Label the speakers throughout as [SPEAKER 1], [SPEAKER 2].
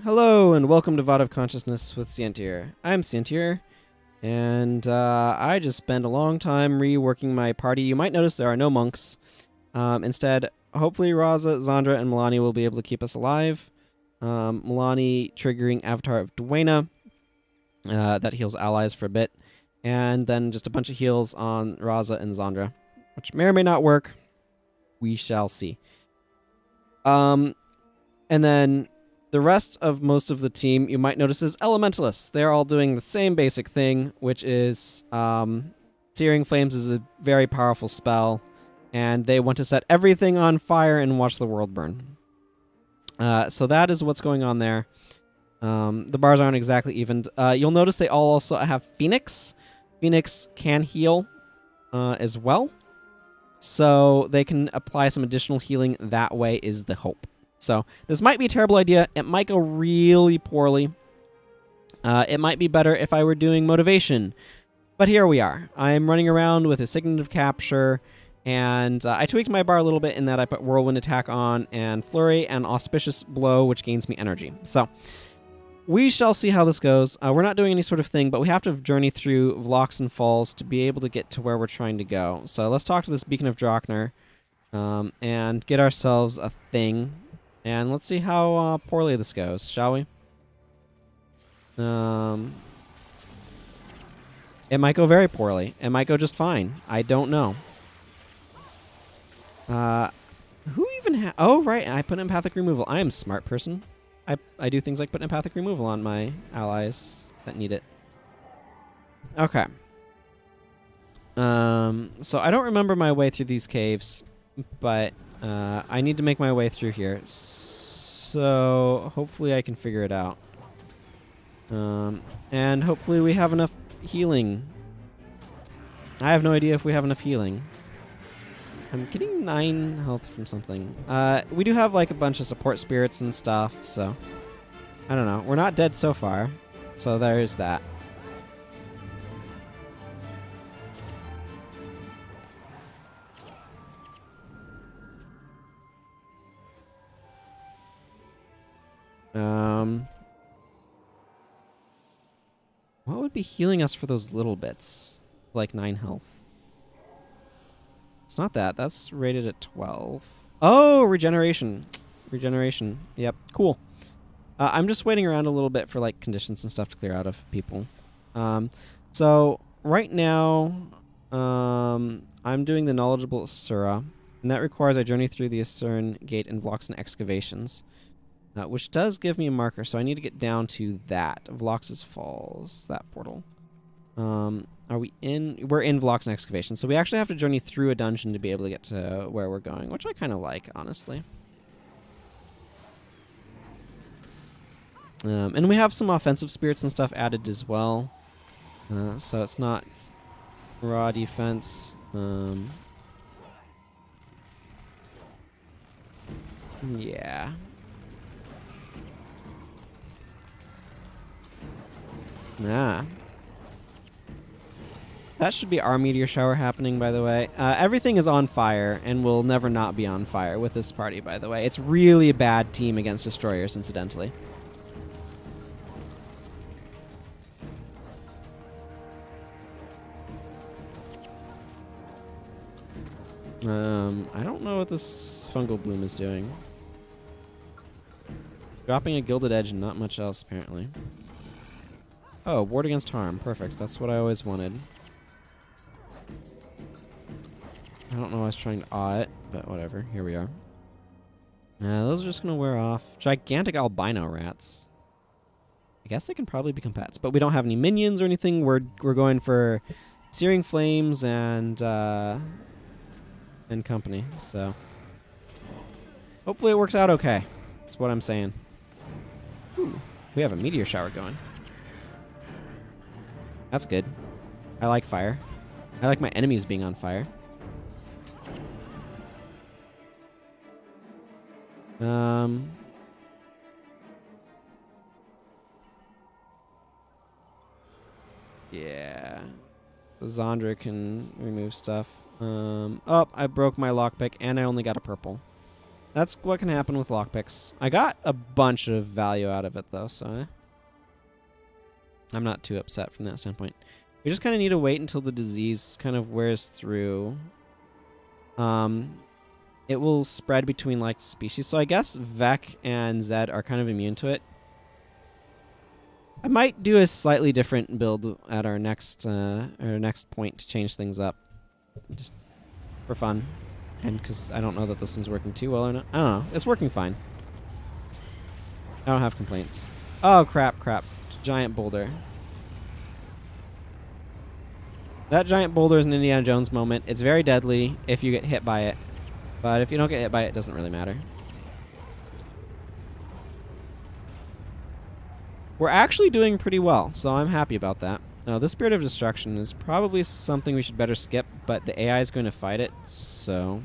[SPEAKER 1] Hello and welcome to VOD of Consciousness with Sientir. I'm Sientir, and I just spent a long time reworking my party. You might notice there are no monks. Instead, hopefully Raza, Zandra, and Milani will be able to keep us alive. Milani triggering Avatar of Duena. That heals allies for a bit. And then just a bunch of heals on Raza and Zandra, which may or may not work. We shall see. And then the rest of most of the team, you might notice, is Elementalists. They're all doing the same basic thing, which is Searing Flames is a very powerful spell, and they want to set everything on fire and watch the world burn. So that is what's going on there. The bars aren't exactly evened. You'll notice they all also have Phoenix. Phoenix can heal as well, so they can apply some additional healing that way is the hope. So this might be a terrible idea. It might go really poorly. It might be better if I were doing motivation. But here we are. I'm running around with a Signative Capture, and I tweaked my bar a little bit in that I put Whirlwind Attack on, and Flurry, and Auspicious Blow, which gains me energy. So we shall see how this goes. We're not doing any sort of thing, but we have to journey through Vlox and Falls to be able to get to where we're trying to go. So let's talk to this Beacon of Drakner and get ourselves a thing. And let's see how poorly this goes, shall we? It might go very poorly. It might go just fine. I don't know. Who even oh, right. I put empathic removal. I am a smart person. I do things like put empathic removal on my allies that need it. Okay. So I don't remember my way through these caves, but I need to make my way through here, so hopefully I can figure it out. And hopefully we have enough healing. I have no idea if we have enough healing. I'm getting 9 health from something. We do have like a bunch of support spirits and stuff, so I don't know. We're not dead so far, so there's that. What would be healing us for those little bits? Like 9 health. It's not that. That's rated at 12. Oh, regeneration. Regeneration. Yep. Cool. I'm just waiting around a little bit for like conditions and stuff to clear out of people. So right now, I'm doing the knowledgeable Asuran, and that requires I journey through the Asuran gate and Vlox and excavations. Which does give me a marker, so I need to get down to that. Vlox's Falls, that portal. Are we in? We're in Vlox and Excavation, so we actually have to journey through a dungeon to be able to get to where we're going, which I kind of like, honestly. And we have some offensive spirits and stuff added as well, so it's not raw defense. Yeah. Ah. That should be our meteor shower happening, by the way. Everything is on fire and will never not be on fire with this party, by the way. It's really a bad team against destroyers, incidentally. I don't know what this fungal bloom is doing. Dropping a gilded edge and not much else, apparently. Oh, ward against harm. Perfect. That's what I always wanted. I don't know why I was trying to awe it, but whatever. Here we are. Those are just going to wear off. Gigantic albino rats. I guess they can probably become pets, but we don't have any minions or anything. We're going for Searing Flames and company, so hopefully it works out okay. That's what I'm saying. Ooh, we have a meteor shower going. That's good. I like fire. I like my enemies being on fire. Yeah. Zandra can remove stuff. Oh, I broke my lockpick and I only got a purple. That's what can happen with lockpicks. I got a bunch of value out of it, though, so I'm not too upset from that standpoint. We just kind of need to wait until the disease kind of wears through. It will spread between like species. So I guess Vec and Zed are kind of immune to it. I might do a slightly different build at our next point to change things up, just for fun, and because I don't know that this one's working too well or not. I don't know. It's working fine. I don't have complaints. Oh crap! Crap! Giant boulder. That giant boulder is an Indiana Jones moment. It's very deadly if you get hit by it. But if you don't get hit by it, it doesn't really matter. We're actually doing pretty well, so I'm happy about that. Now, this Spirit of Destruction is probably something we should better skip, but the AI is going to fight it, so...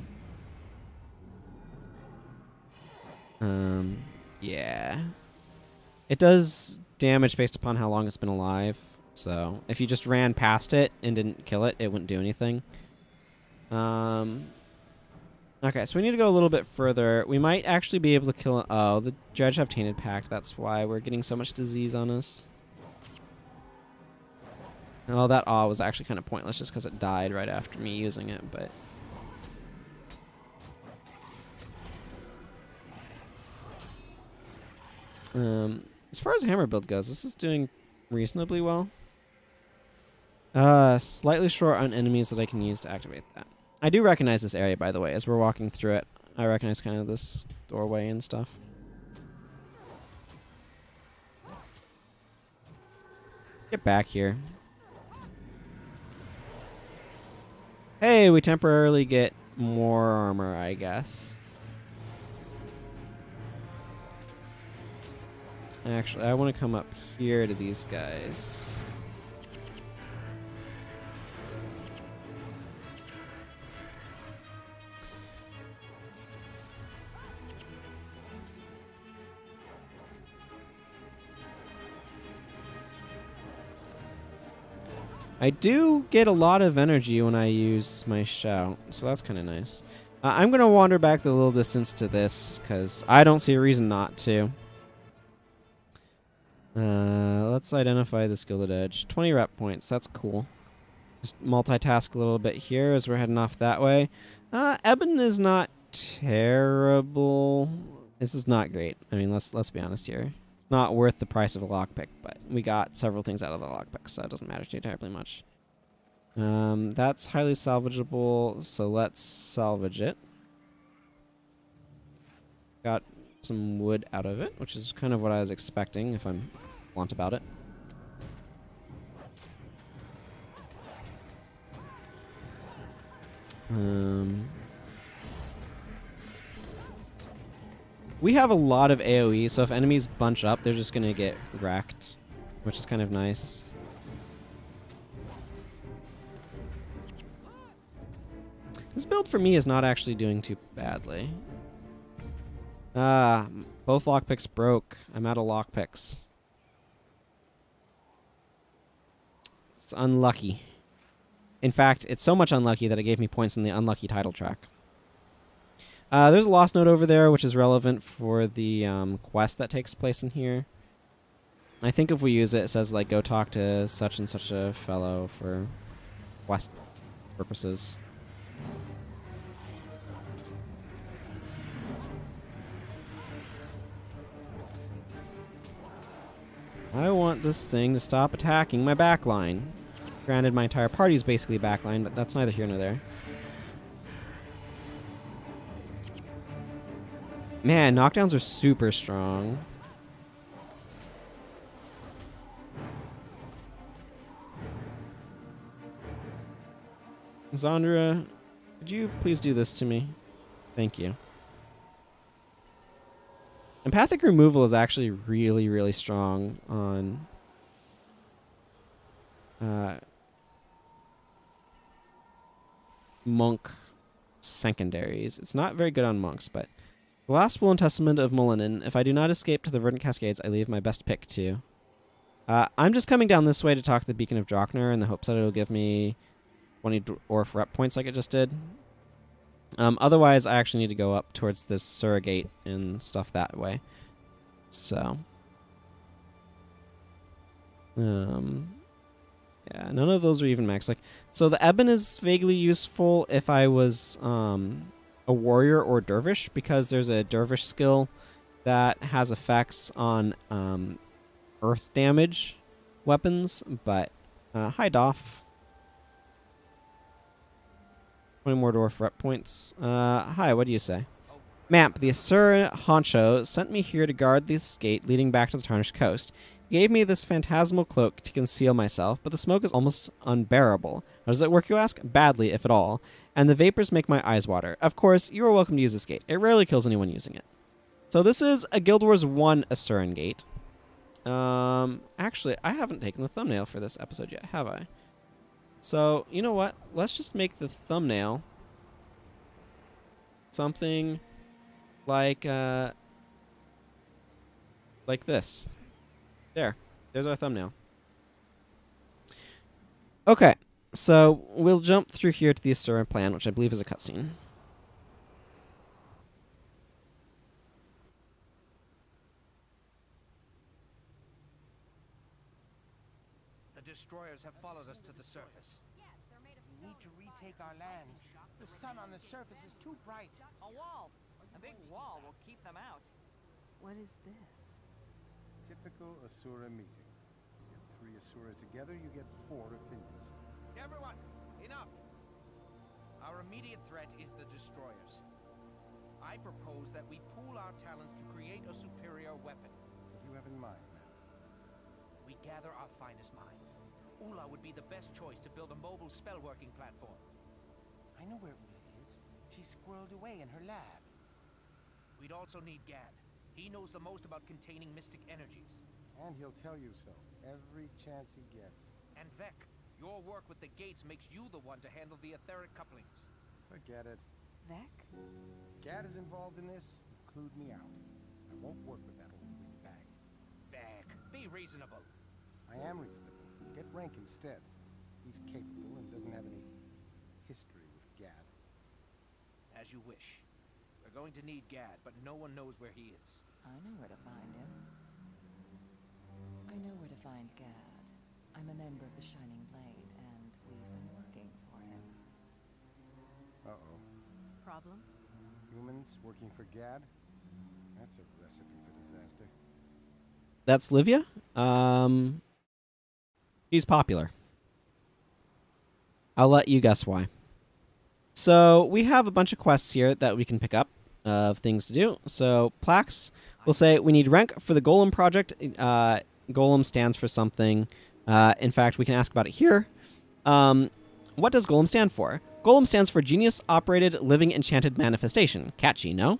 [SPEAKER 1] yeah. It does damage based upon how long it's been alive. So, if you just ran past it and didn't kill it, it wouldn't do anything. Okay, so we need to go a little bit further. We might actually be able to kill it. Oh, the Dredge have Tainted Pact. That's why we're getting so much disease on us. Oh, that awe was actually kind of pointless just because it died right after me using it, but... as far as hammer build goes, this is doing reasonably well. Slightly short on enemies that I can use to activate that. I do recognize this area, by the way, as we're walking through it. I recognize kind of this doorway and stuff. Get back here. Hey, we temporarily get more armor, I guess. Actually, I want to come up here to these guys. I do get a lot of energy when I use my shout, so that's kind of nice. I'm going to wander back the little distance to this, because I don't see a reason not to. Let's identify the Gilded Edge. 20 rep points, that's cool. Just multitask a little bit here as we're heading off that way. Ebon is not terrible. This is not great. I mean, let's be honest here. It's not worth the price of a lockpick, but we got several things out of the lockpick, so it doesn't matter too terribly much. That's highly salvageable, so let's salvage it. Got some wood out of it, which is kind of what I was expecting if I'm blunt about it. We have a lot of AoE, so if enemies bunch up, they're just going to get wrecked, which is kind of nice. This build for me is not actually doing too badly. Both lockpicks broke. I'm out of lockpicks. It's unlucky. In fact, it's so much unlucky that it gave me points in the unlucky title track. There's a lost note over there, which is relevant for the quest that takes place in here. I think if we use it, it says, like, go talk to such and such a fellow for quest purposes. I want this thing to stop attacking my backline. Granted, my entire party's basically backline, but that's neither here nor there. Man, knockdowns are super strong. Zandra, could you please do this to me? Thank you. Empathic removal is actually really, really strong on monk secondaries. It's not very good on monks, but the last will and testament of Mullinan. If I do not escape to the Verdant Cascades, I leave my best pick too. I'm just coming down this way to talk to the Beacon of Drockner in the hopes that it'll give me 20 Orf rep points like it just did. Otherwise, I actually need to go up towards this surrogate and stuff that way. So, yeah, none of those are even max. Like, so the ebon is vaguely useful if I was a warrior or dervish, because there's a dervish skill that has effects on earth damage weapons. But hi, Doff. 20 more dwarf rep points. Hi, what do you say? Map, the Asuran honcho sent me here to guard this gate leading back to the Tarnished Coast. He gave me this phantasmal cloak to conceal myself, but the smoke is almost unbearable. How does it work, you ask? Badly, if at all. And the vapors make my eyes water. Of course, you are welcome to use this gate. It rarely kills anyone using it. So this is a Guild Wars 1 Asuran gate. Actually, I haven't taken the thumbnail for this episode yet, have I? So, you know what? Let's just make the thumbnail something like this. There's our thumbnail. Okay, so we'll jump through here to the Asuran plan, which I believe is a cutscene.
[SPEAKER 2] Destroyers have followed us to the surface.
[SPEAKER 3] Yes, they're made of
[SPEAKER 2] We
[SPEAKER 3] stone.
[SPEAKER 2] need to retake our lands. The sun on the surface is too bright.
[SPEAKER 4] A wall. A big wall will keep them out.
[SPEAKER 3] What is this?
[SPEAKER 5] Typical Asura meeting. You get 3 Asura together, you get 4 opinions.
[SPEAKER 2] Everyone, enough! Our immediate threat is the destroyers. I propose that we pool our talents to create a superior weapon.
[SPEAKER 5] What do you have in mind, man?
[SPEAKER 2] We gather our finest minds. Ula would be the best choice to build a mobile spell-working platform. I know where Ula is. She's squirreled away in her lab. We'd also need Gad. He knows the most about containing mystic energies.
[SPEAKER 5] And he'll tell you so, every chance he gets.
[SPEAKER 2] And Vec, your work with the gates makes you the one to handle the etheric couplings.
[SPEAKER 5] Forget it.
[SPEAKER 3] Vec?
[SPEAKER 5] If Gad is involved in this, include me out. I won't work with that old windbag.
[SPEAKER 2] Vec, be reasonable.
[SPEAKER 5] I am reasonable. Get Rank instead. He's capable and doesn't have any history with Gad.
[SPEAKER 2] As you wish. We're going to need Gad, but no one knows where he is.
[SPEAKER 4] I know where to find him. I know where to find Gad. I'm a member of the Shining Blade, and we've been working for him.
[SPEAKER 5] Uh-oh.
[SPEAKER 3] Problem?
[SPEAKER 5] Humans working for Gad? That's a recipe for disaster.
[SPEAKER 1] That's Livia. She's popular. I'll let you guess why. So we have a bunch of quests here that we can pick up of things to do. So Plax will say we need rank for the Golem project. Golem stands for something. In fact, we can ask about it here. What does Golem stand for? Golem stands for Genius Operated Living Enchanted Manifestation. Catchy, no?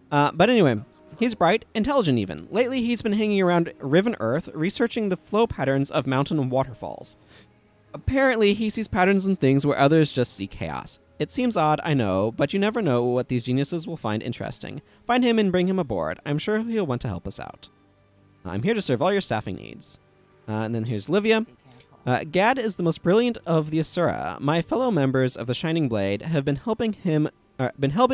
[SPEAKER 1] But anyway, he's bright, intelligent even. Lately, he's been hanging around Riven Earth, researching the flow patterns of mountain waterfalls. Apparently, he sees patterns in things where others just see chaos. It seems odd, I know, but you never know what these geniuses will find interesting. Find him and bring him aboard. I'm sure he'll want to help us out. I'm here to serve all your staffing needs. And then here's Livia. Gad is the most brilliant of the Asura. My fellow members of the Shining Blade have been helping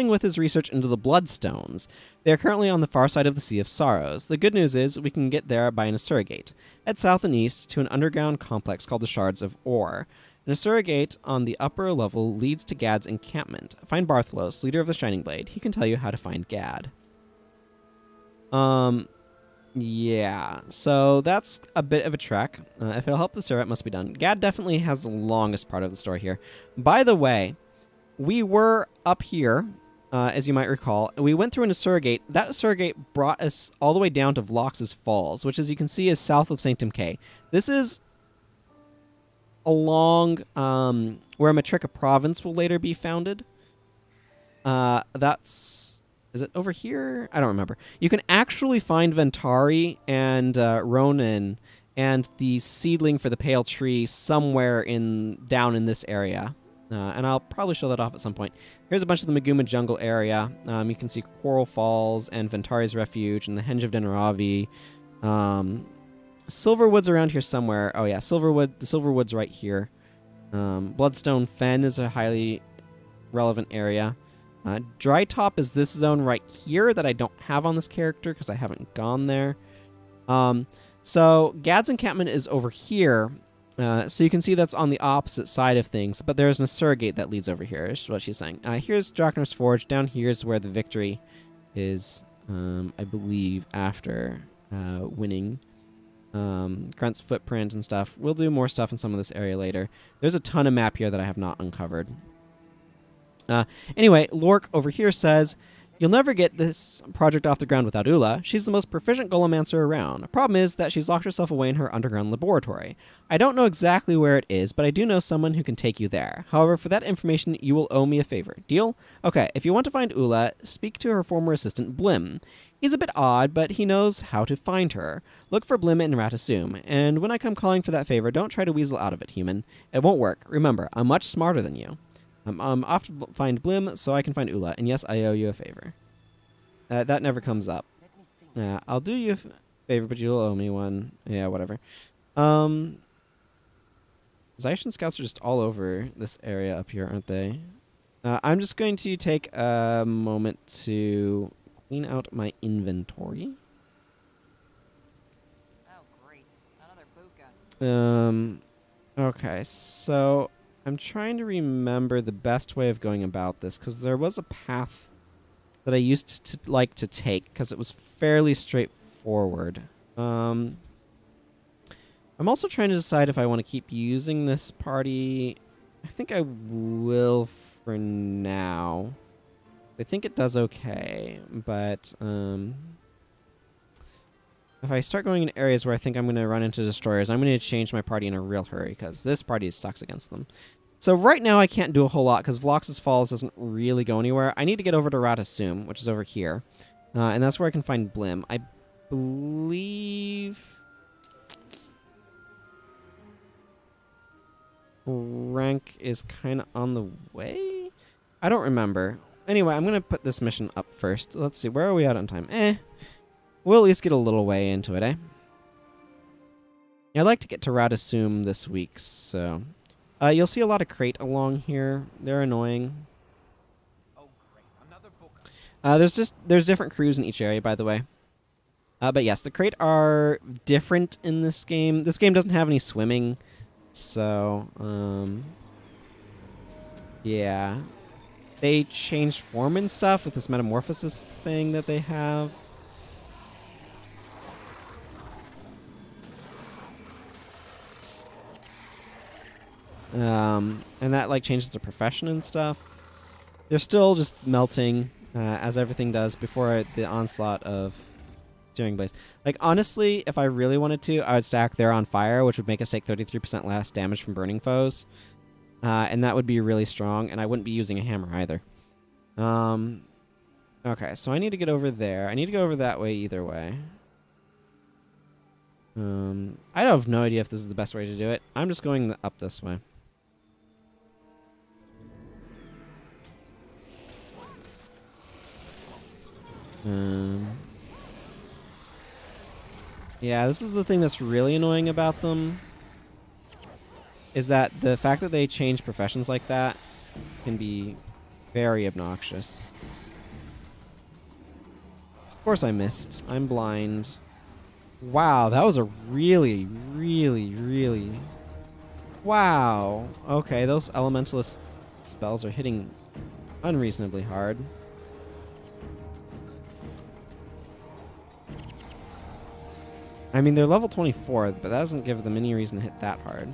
[SPEAKER 1] with his research into the Bloodstones. They are currently on the far side of the Sea of Sorrows. The good news is we can get there by an Asura gate. Head south and east to an underground complex called the Shards of Ore. An Asura gate on the upper level leads to Gad's encampment. Find Barthlos, leader of the Shining Blade. He can tell you how to find Gad. Yeah, so that's a bit of a trek. If it'll help the Asura, it must be done. Gad definitely has the longest part of the story here. By the way, we were up here, as you might recall. We went through an Asura gate. That Asura gate brought us all the way down to Vlox's Falls, which, as you can see, is south of Sanctum K. This is along where Matrika Province will later be founded. Is it over here? I don't remember. You can actually find Ventari and Ronin and the seedling for the Pale Tree somewhere down in this area. And I'll probably show that off at some point. Here's a bunch of the Maguma jungle area. You can see Coral Falls and Ventari's Refuge and the Henge of Denaravi. Silverwood's around here somewhere. Oh yeah, Silverwood. The Silverwood's right here. Bloodstone Fen is a highly relevant area. Dry top is this zone right here that I don't have on this character because I haven't gone there. So Gad's encampment is over here. So you can see that's on the opposite side of things, but there's an Asuran gate that leads over here, is what she's saying. Here's Drakenar's Forge. Down here is where the victory is, I believe, after winning Grunt's footprint and stuff. We'll do more stuff in some of this area later. There's a ton of map here that I have not uncovered. Anyway, Lork over here says, "You'll never get this project off the ground without Ula. She's the most proficient golemancer around. The problem is that she's locked herself away in her underground laboratory. I don't know exactly where it is, but I do know someone who can take you there. However, for that information, you will owe me a favor. Deal? Okay, if you want to find Ula, speak to her former assistant, Blim. He's a bit odd, but he knows how to find her. Look for Blim in Rata Sum, and when I come calling for that favor, don't try to weasel out of it, human. It won't work. Remember, I'm much smarter than you. I'm off to find Blim so I can find Ula, and yes, I owe you a favor." That never comes up. I'll do you a favor, but you'll owe me one. Yeah, whatever. Zaishan scouts are just all over this area up here, aren't they? I'm just going to take a moment to clean out my inventory.
[SPEAKER 4] Oh, great. Another buka.
[SPEAKER 1] Okay, so I'm trying to remember the best way of going about this, because there was a path that I used to like to take, because it was fairly straightforward. I'm also trying to decide if I want to keep using this party. I think I will for now. I think it does okay, but if I start going in areas where I think I'm going to run into destroyers, I'm going to change my party in a real hurry, because this party sucks against them. So right now I can't do a whole lot, because Vlox's Falls doesn't really go anywhere. I need to get over to Rata Sum, which is over here. And that's where I can find Blim. I believe rank is kind of on the way? I don't remember. Anyway, I'm going to put this mission up first. Let's see, where are we at on time? We'll at least get a little way into it, I'd like to get to Rata Sum this week, so... you'll see a lot of crate along here. They're annoying.
[SPEAKER 2] Oh, great. Another book.
[SPEAKER 1] There's different crews in each area, by the way. But yes, the crate are different in this game. This game doesn't have any swimming, so yeah. They changed form and stuff with this metamorphosis thing that they have. And that like changes their profession and stuff. They're still just melting, as everything does before the onslaught of Searing Blaze. Like honestly, if I really wanted to, I would stack They're on Fire, which would make us take 33% less damage from burning foes. And that would be really strong, and I wouldn't be using a hammer either. Okay, so I need to get over there. I need to go over that way either way. I have no idea if this is the best way to do it. I'm just going up this way. Yeah, this is the thing that's really annoying about them. Is that the fact that they change professions like that can be very obnoxious. Of course I missed. I'm blind. Wow, that was a really, really, really... Wow. Okay, those elementalist spells are hitting unreasonably hard. I mean, they're level 24, but that doesn't give them any reason to hit that hard.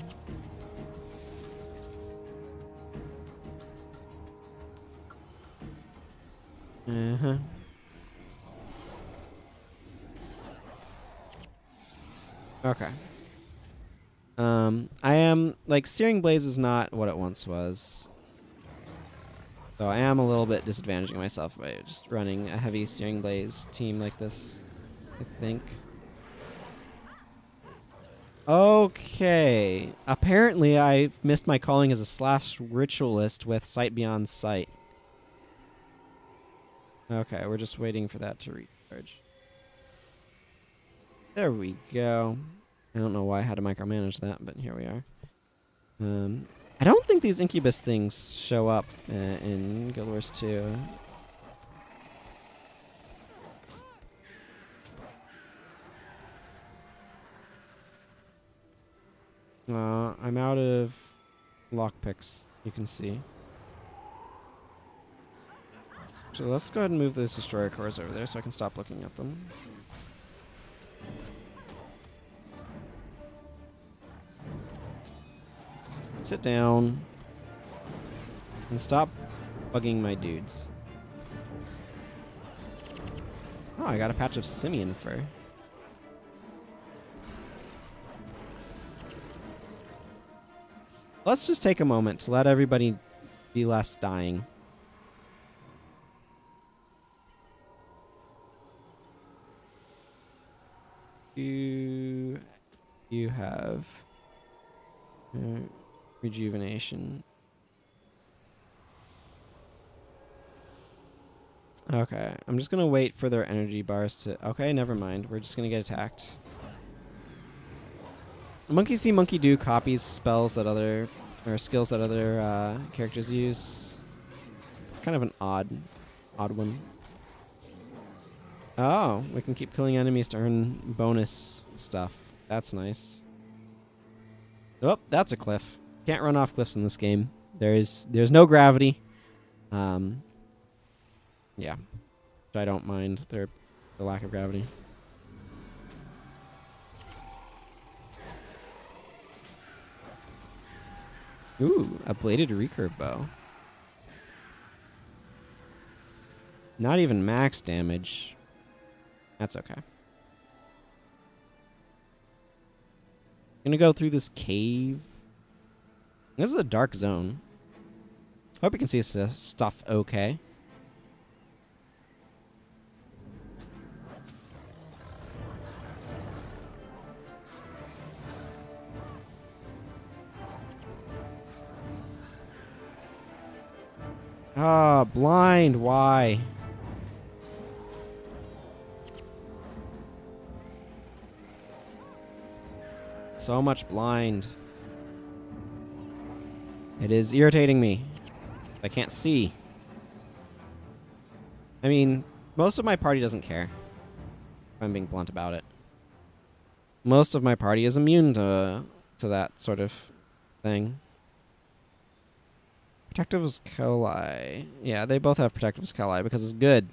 [SPEAKER 1] Uh-huh. Okay. I am, like, Searing Blaze is not what it once was. So I am a little bit disadvantaging myself by just running a heavy Searing Blaze team like this, I think. Okay. Apparently I missed my calling as a slash ritualist with Sight Beyond Sight. Okay, we're just waiting for that to recharge. There we go. I don't know why I had to micromanage that, but here we are. I don't think these incubus things show up in Guild Wars 2. I'm out of lockpicks, you can see. So let's go ahead and move those destroyer cores over there so I can stop looking at them. Sit down. And stop bugging my dudes. Oh, I got a patch of simian fur. Let's just take a moment to let everybody be less dying. You have rejuvenation. Okay, I'm just gonna wait for their energy bars to... Okay, never mind. We're just gonna get attacked. Monkey see, monkey do copies spells that other... or skills that other characters use. It's kind of an odd one. Oh, we can keep killing enemies to earn bonus stuff. That's nice. Oh, that's a cliff. Can't run off cliffs in this game. There's no gravity. Yeah. I don't mind the lack of gravity. Ooh, a bladed recurve bow. Not even max damage. That's okay. Gonna go through this cave. This is a dark zone. Hope you can see this stuff okay. Ah, blind, why? So much blind. It is irritating me. I can't see. I mean, most of my party doesn't care, if I'm being blunt about it. Most of my party is immune to that sort of thing. Protective Scali. Yeah, they both have Protective Scali because it's good.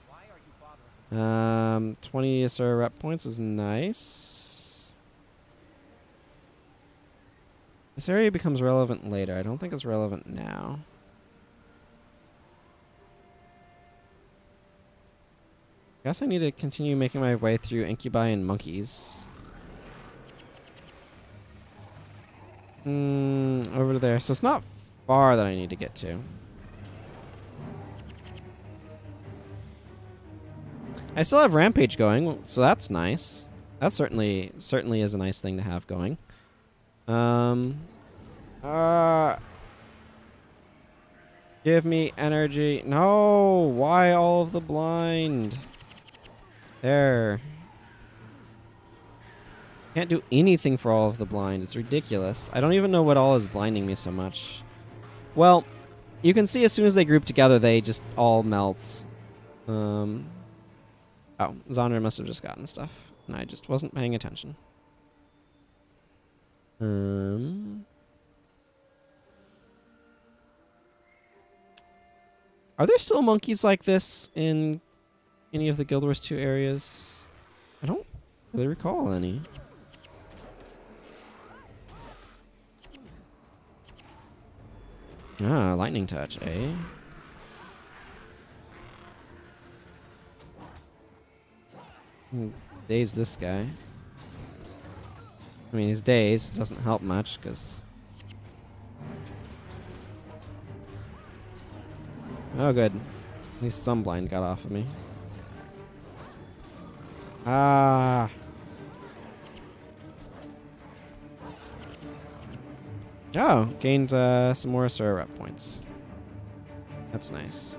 [SPEAKER 2] Why are you bothering?
[SPEAKER 1] 20 Asuran rep points is nice. This area becomes relevant later. I don't think it's relevant now. Guess I need to continue making my way through incubi and monkeys. Over there. So it's not far that I need to get to. I still have Rampage going, so that's nice. That certainly is a nice thing to have going. Give me energy. No! Why all of the blind? There. Can't do anything for all of the blind. It's ridiculous. I don't even know what all is blinding me so much. Well, you can see as soon as they group together, they just all melt. Oh, Zonder must have just gotten stuff, and I just wasn't paying attention. Are there still monkeys like this in any of the Guild Wars 2 areas? I don't really recall any. Ah, lightning touch, eh? Daze this guy. I mean, he's dazed. Doesn't help much, because... Oh, good. At least some blind got off of me. Ah! Oh, gained some more Asuran rep points. That's nice.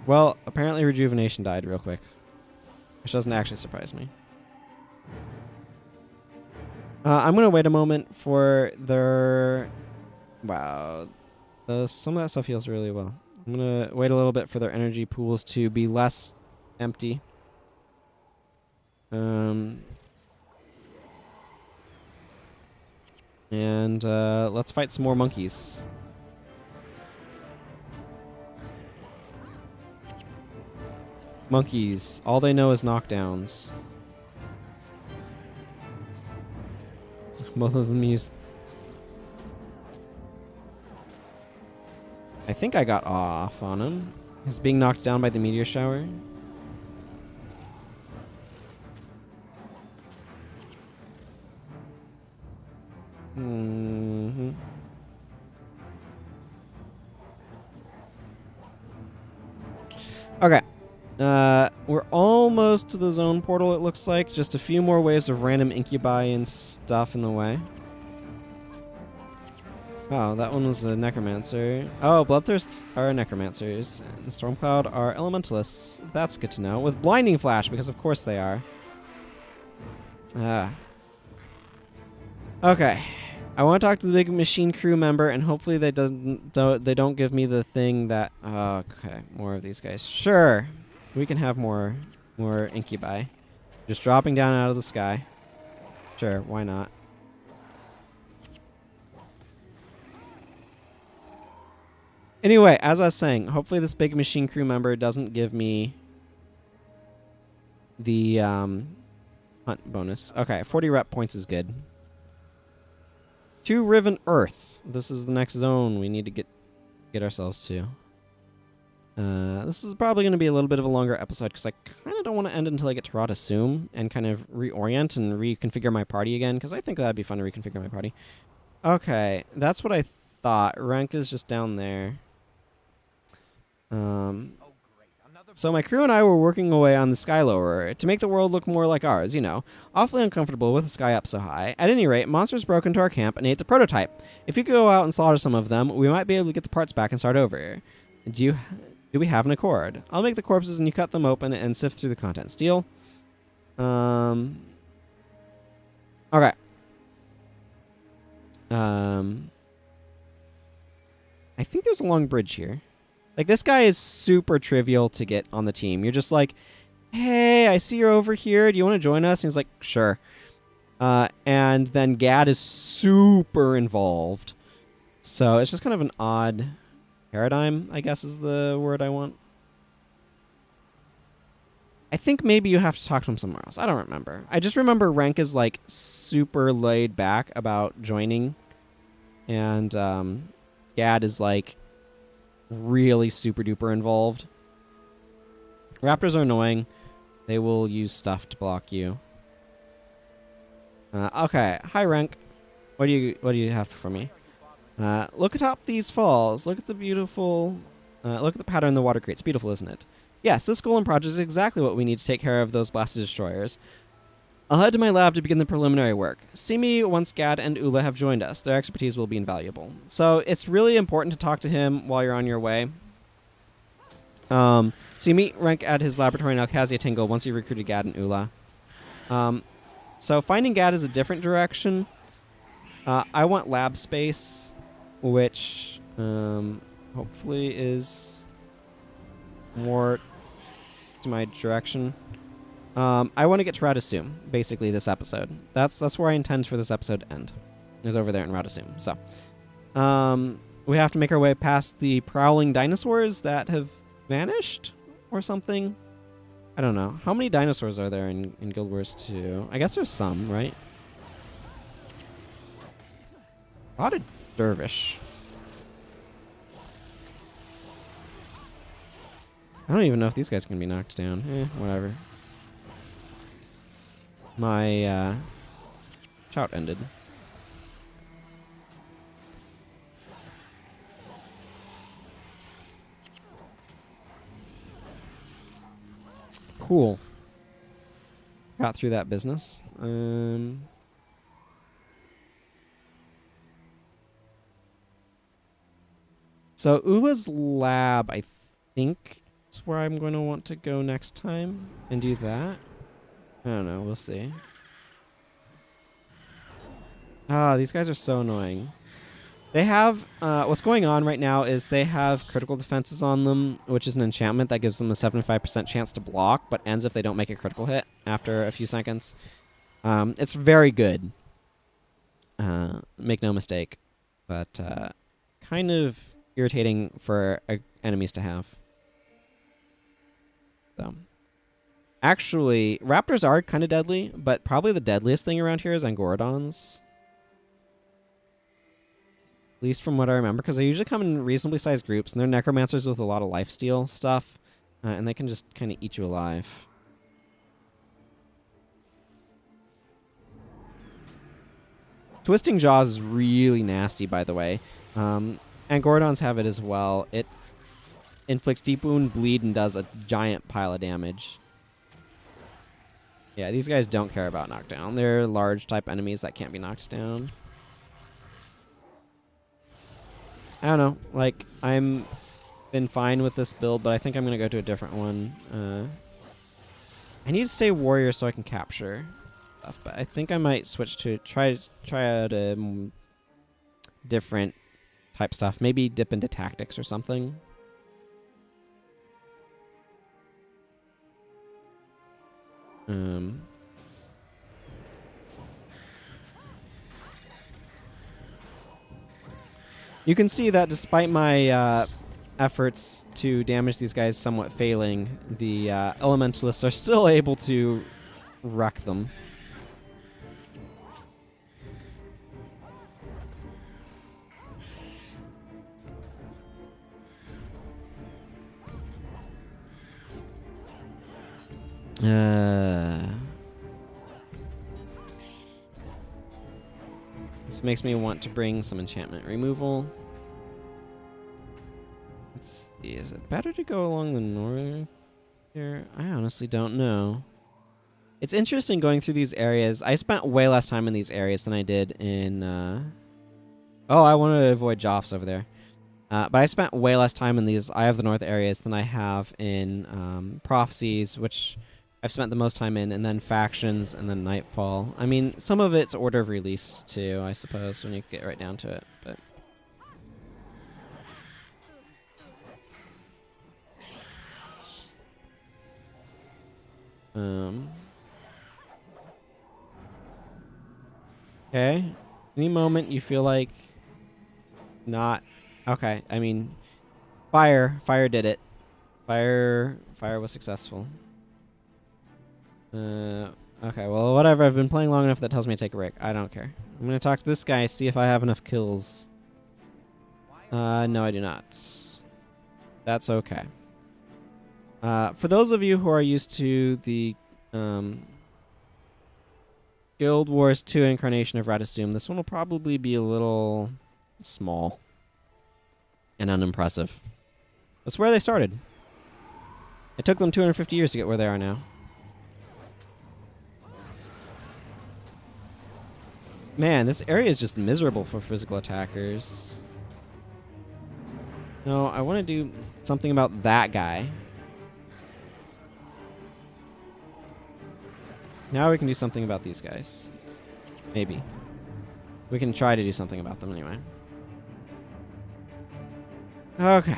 [SPEAKER 1] Well, apparently rejuvenation died real quick. Which doesn't actually surprise me. I'm gonna wait a moment for their. Wow, some of that stuff heals really well. I'm gonna wait a little bit for their energy pools to be less empty. And let's fight some more monkeys. Monkeys, all they know is knockdowns. Both of them used. I think I got off on him. He's being knocked down by the meteor shower. Mm-hmm. Okay. We're almost to the zone portal, it looks like. Just a few more waves of random incubi and stuff in the way. Oh, that one was a necromancer. Oh, bloodthirst are necromancers. And stormcloud are elementalists. That's good to know. With blinding flash, because of course they are. Okay. I want to talk to the big machine crew member, and hopefully they don't give me the thing that. Okay, more of these guys. Sure, we can have more incubi, just dropping down out of the sky. Sure, why not? Anyway, as I was saying, hopefully this big machine crew member doesn't give me the hunt bonus. Okay, 40 rep points is good. To Riven Earth. This is the next zone we need to get ourselves to. This is probably going to be a little bit of a longer episode because I kind of don't want to end until I get to Rata Sum and kind of reorient and reconfigure my party again, because I think that'd be fun to reconfigure my party. Okay, that's what I thought. Rank is just down there. So my crew and I were working away on the sky lower to make the world look more like ours, you know. Awfully uncomfortable with the sky up so high. At any rate, monsters broke into our camp and ate the prototype. If you could go out and slaughter some of them, we might be able to get the parts back and start over. Do we have an accord? I'll make the corpses and you cut them open and sift through the contents. Deal? Okay. I think there's a long bridge here. Like, this guy is super trivial to get on the team. You're just like, hey, I see you're over here. Do you want to join us? And he's like, sure. And then Gad is super involved. So it's just kind of an odd paradigm, I guess is the word I want. I think maybe you have to talk to him somewhere else. I don't remember. I just remember Rank is, like, super laid back about joining. And Gad is, like, really super duper involved. Raptors are annoying. They will use stuff to block you. Okay, hi Rank. What do you have for me? Look atop these falls. Look at the beautiful. Look at the pattern the water creates. Beautiful, isn't it? Yes, this golem project is exactly what we need to take care of those blasted destroyers. I'll head to my lab to begin the preliminary work. See me once Gad and Ula have joined us. Their expertise will be invaluable. So it's really important to talk to him while you're on your way. So you meet Rank at his laboratory in Alcazia Tingle once you've recruited Gad and Ula. So finding Gad is a different direction. I want lab space, which hopefully is more to my direction. I want to get to Rata Sum, basically, this episode. That's where I intend for this episode to end. Is over there in Rata Sum. So, we have to make our way past the prowling dinosaurs that have vanished or something. I don't know. How many dinosaurs are there in Guild Wars 2? I guess there's some, right? Spotted dervish. I don't even know if these guys can be knocked down. Whatever. My shout ended. Cool. Got through that business. So Ula's lab, I think, is where I'm going to want to go next time and do that. I don't know. We'll see. Ah, these guys are so annoying. They have, what's going on right now is they have critical defenses on them, which is an enchantment that gives them a 75% chance to block, but ends if they don't make a critical hit after a few seconds. It's very good. Make no mistake. But kind of irritating for enemies to have. So, actually, raptors are kind of deadly, but probably the deadliest thing around here is Angorodons. At least from what I remember, because they usually come in reasonably sized groups, and they're necromancers with a lot of lifesteal stuff, and they can just kind of eat you alive. Twisting Jaws is really nasty, by the way. Angorodons have it as well. It inflicts deep wound, bleed, and does a giant pile of damage. Yeah, these guys don't care about knockdown. They're large type enemies that can't be knocked down. I don't know. Like, I'm been fine with this build, but I think I'm going to go to a different one. I need to stay warrior so I can capture stuff, but I think I might switch to try out a different type stuff. Maybe dip into tactics or something. You can see that despite my efforts to damage these guys somewhat failing, the elementalists are still able to wreck them. This makes me want to bring some enchantment removal. Let's see, is it better to go along the north here? I honestly don't know. It's interesting going through these areas. I spent way less time in these areas than I did in... Oh, I wanted to avoid Joffs over there. But I spent way less time in these Eye of the North areas than I have in Prophecies, which I've spent the most time in, and then Factions, and then Nightfall. I mean, some of it's order of release, too, I suppose, when you get right down to it. But okay. Any moment you feel like not... Okay, I mean, Fire did it. Fire was successful. Okay, well, whatever. I've been playing long enough that tells me to take a break. I don't care. I'm going to talk to this guy, see if I have enough kills. No, I do not. That's okay. For those of you who are used to the Guild Wars 2 incarnation of Rata Sum, this one will probably be a little small and unimpressive. That's where they started. It took them 250 years to get where they are now. Man, this area is just miserable for physical attackers. No, I want to do something about that guy. Now we can do something about these guys. Maybe. We can try to do something about them anyway. Okay.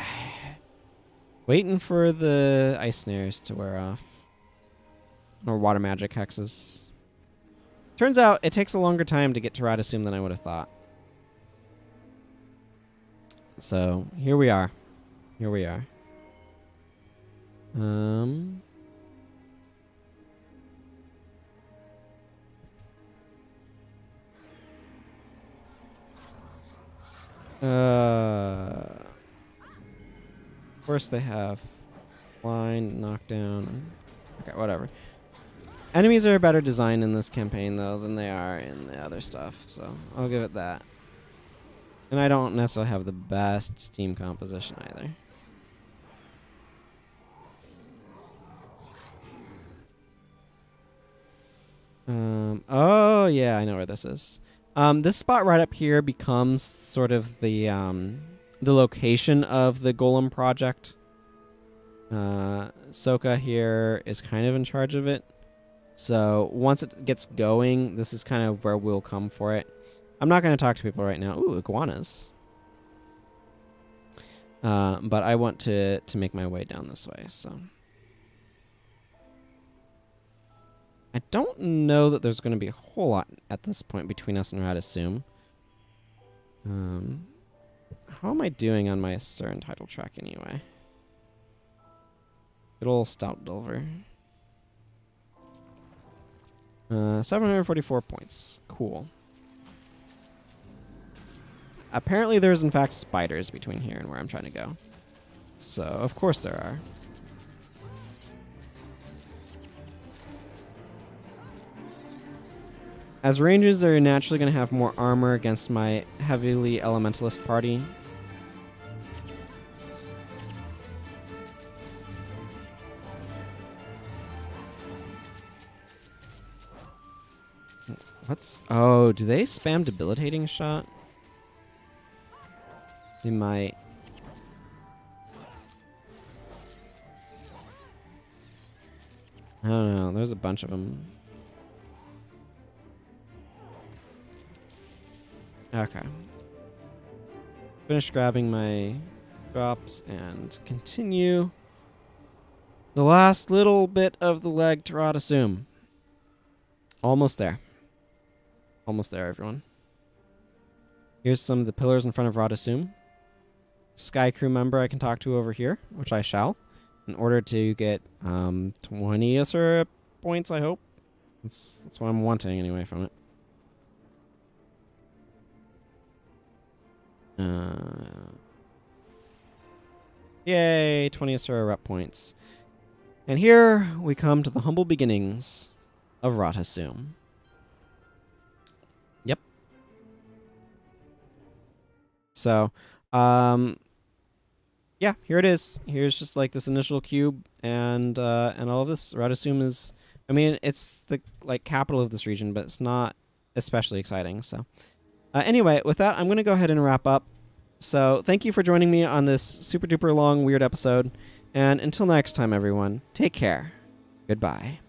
[SPEAKER 1] Waiting for the ice snares to wear off. Or water magic hexes. Turns out it takes a longer time to get to Rata Sum than I would have thought. So, here we are. Here we are. Of course they have line, knockdown. Okay, whatever. Enemies are better designed in this campaign, though, than they are in the other stuff, so I'll give it that. And I don't necessarily have the best team composition either. Oh, yeah, I know where this is. This spot right up here becomes sort of the location of the Golem project. Soka here is kind of in charge of it. So once it gets going, this is kind of where we'll come for it. I'm not going to talk to people right now. Ooh, iguanas. But I want to make my way down this way, so. I don't know that there's going to be a whole lot at this point between us and Rata Sum. How am I doing on my Asuran title track anyway? Good old Stout Delver. 744 points. Cool. Apparently there's in fact spiders between here and where I'm trying to go. So, of course there are. As ranges, they're naturally going to have more armor against my heavily elementalist party. What's... Oh, do they spam debilitating shot? They might. I don't know. There's a bunch of them. Okay. Finish grabbing my drops and continue the last little bit of the leg to Rata Sum. Almost there. Almost there, everyone. Here's some of the pillars in front of Rata Sum. Sky crew member I can talk to over here, which I shall, in order to get 20 Asuran points, I hope. That's what I'm wanting anyway from it. Yay, 20 Asuran rep points. And here we come to the humble beginnings of Rata Sum. Yep. So, yeah, here it is. Here's just like this initial cube and all of this. Rata Sum is, I mean, it's the like capital of this region, but it's not especially exciting. So, anyway, with that, I'm going to go ahead and wrap up. So, thank you for joining me on this super duper long weird episode. And until next time, everyone, take care. Goodbye.